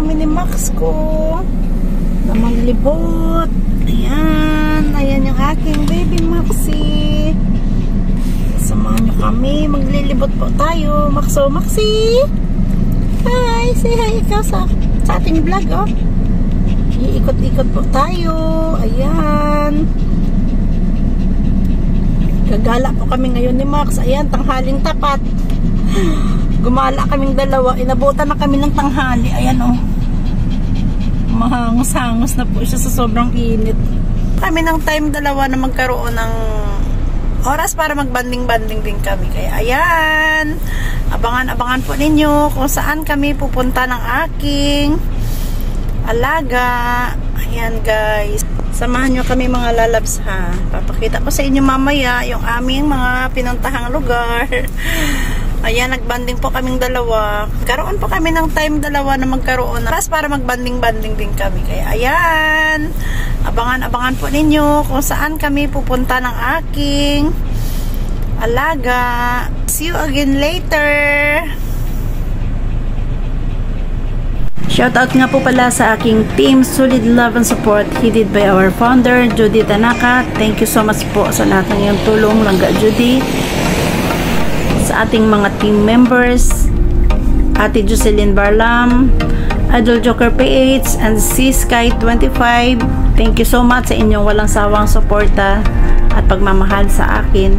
kami ni Max ko na maglibot. Ayan. Ayan yung aking baby Maxi. Samahan nyo kami. Maglilibot po tayo. Maxo, Maxi! Hi! Say hi ikaw sa ating vlog, oh. Iikot-ikot po tayo. Ayan. Gagala po kami ngayon ni Max. Ayan, tanghaling tapat. Gumala kaming dalawa. Inabutan na kami ng tanghali. Ayan, oh. Mahangos-hangos na po siya sa sobrang init. Kami ng time dalawa na magkaroon ng oras para magbanding-banding din kami. Kaya ayan, abangan-abangan po ninyo kung saan kami pupunta ng aking alaga. Ayan guys, samahan nyo kami mga lalabs ha. Papakita ko sa inyo mamaya yung aming mga pinuntahang lugar. Ayan, nagbanding po kaming dalawa. Karoon po kami ng time dalawa na magkaroon oras para magbanding-banding din kami. Kaya ayan, abangan-abangan po ninyo kung saan kami pupunta ng aking alaga. See you again later. Shoutout nga po pala sa aking team, Solid Love and Support, headed by our founder, Judy Tanaka. Thank you so much po sa lahat ng iyong tulong, Langga Judy. Sa ating mga team members, Ate Jocelyn Barlam, Idol Joker PH, and C-Sky25. Thank you so much sa inyong walang sawang suporta at pagmamahal sa akin.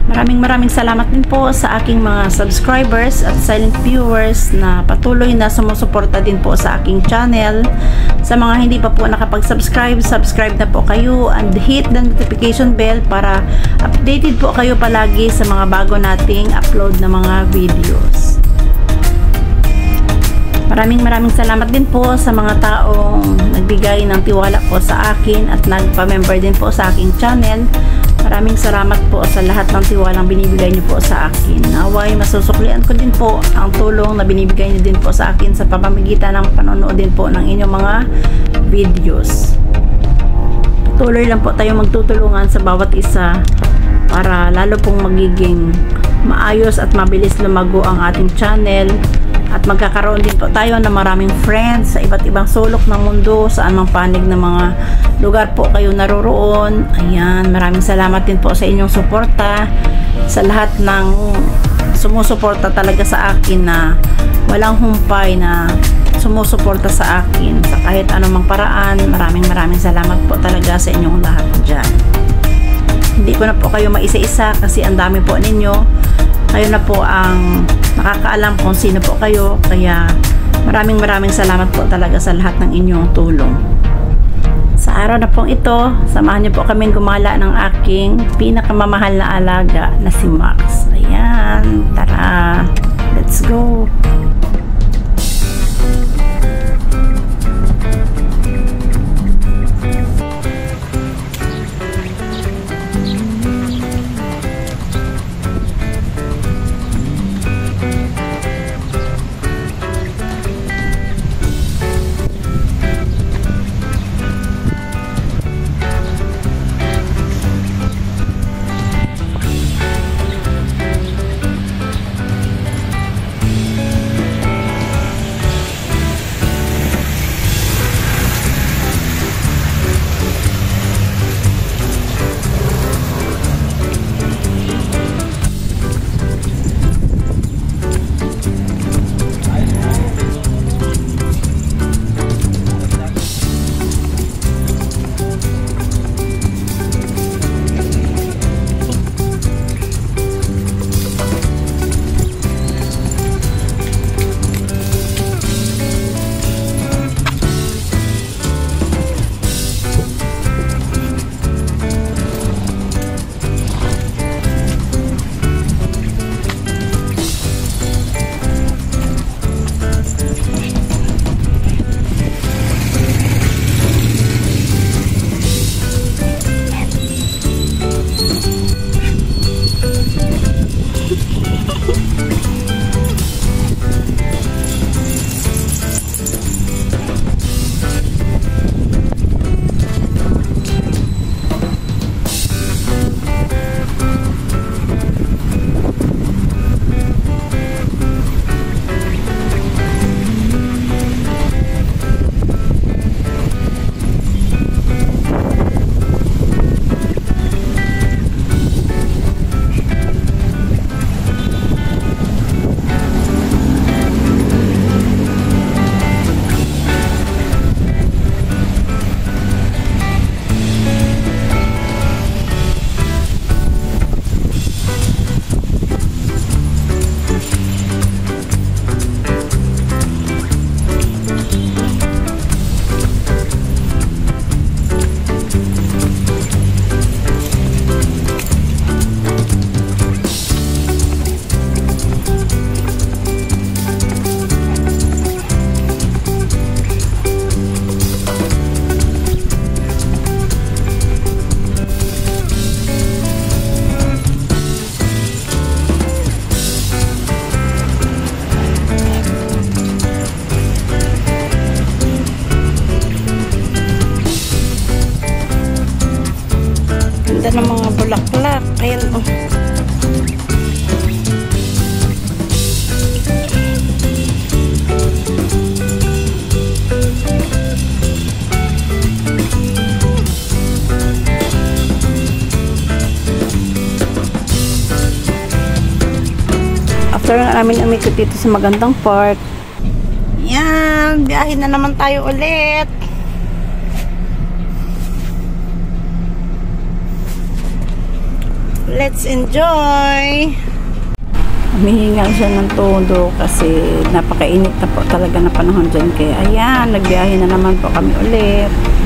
Maraming salamat din po sa aking mga subscribers at silent viewers na patuloy na sumusuporta din po sa aking channel. Sa mga hindi pa po nakapag-subscribe, subscribe na po kayo and hit the notification bell para updated po kayo palagi sa mga bago nating upload na mga videos. Maraming salamat din po sa mga taong nagbigay ng tiwala po sa akin at nagpa-member din po sa aking channel. Maraming salamat po sa lahat ng tiwalang binibigay niyo po sa akin. Naway, masusuklian ko din po ang tulong na binibigay niyo din po sa akin sa pamamagitan ng panonood din po ng inyong mga videos. Patuloy lang po tayo magtutulungan sa bawat isa para lalo pong magiging maayos at mabilis lumago ang ating channel. At magkakaroon din po tayo ng maraming friends sa iba't ibang sulok ng mundo, saan mang panig ng mga lugar po kayo naroroon. Ayan, maraming salamat din po sa inyong suporta, sa lahat ng sumusuporta talaga sa akin na walang humpay na sumusuporta sa akin sa kahit anumang paraan. Maraming salamat po talaga sa inyong lahat dyan. Hindi ko na po kayo maisa-isa kasi ang dami po ninyo. Kayo na po ang nakakaalam kung sino po kayo, kaya maraming salamat po talaga sa lahat ng inyong tulong. Sa araw na pong ito, samahan niyo po kaming gumala ng aking pinakamamahal na alaga na si Max. Ayan, tara, let's go! park. Ayan oh. After na namin umikot dito sa magandang park. Yan, biyahe na naman tayo ulit. Let's enjoy. Humihingal siya ng todo kasi napakainit na po talaga na panahon dyan. Kaya ayan, nagbiyahe na naman po kami ulit.